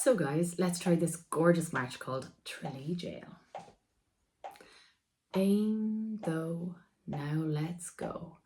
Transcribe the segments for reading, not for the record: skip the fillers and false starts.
So guys, let's try this gorgeous march called Tralee Jail. Aim though, now let's go.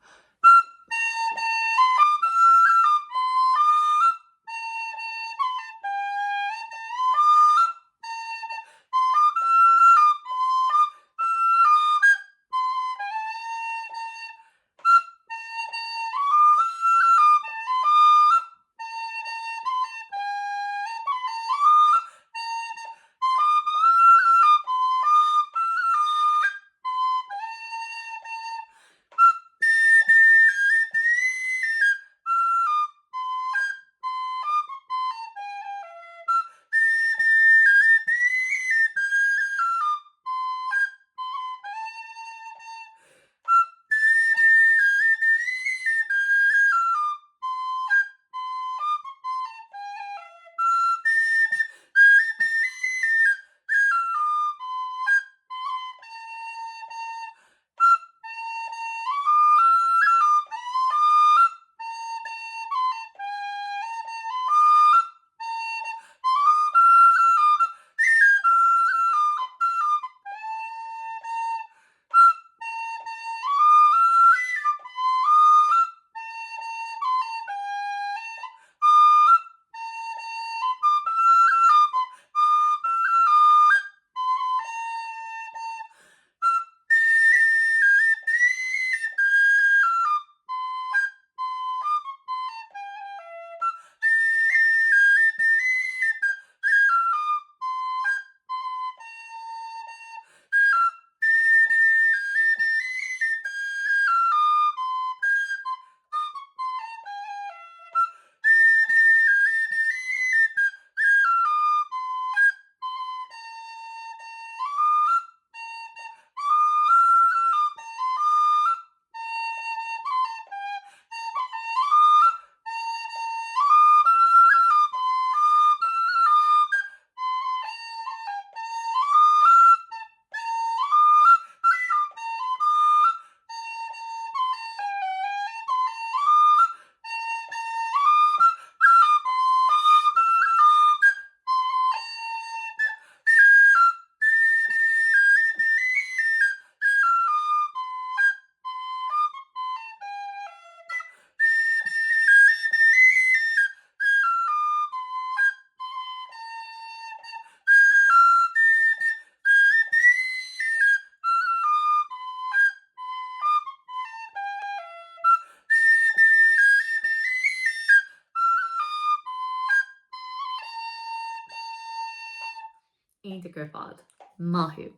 Ain't a Griffad. Mahu.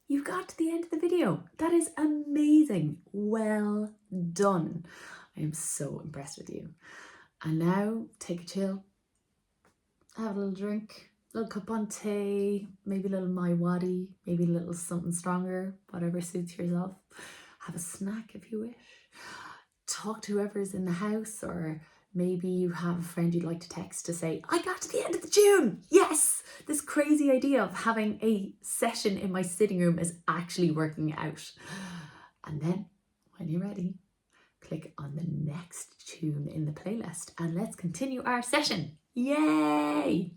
You got to the end of the video. That is amazing. Well done. I am so impressed with you. And now take a chill, have a little drink, a little cup on tea, maybe a little my waddy, maybe a little something stronger, whatever suits yourself. Have a snack if you wish. Talk to whoever's in the house, or maybe you have a friend you'd like to text to say, I got to the end of the tune. Yes, this crazy idea of having a session in my sitting room is actually working out. And then when you're ready, click on the next tune in the playlist and let's continue our session. Yay!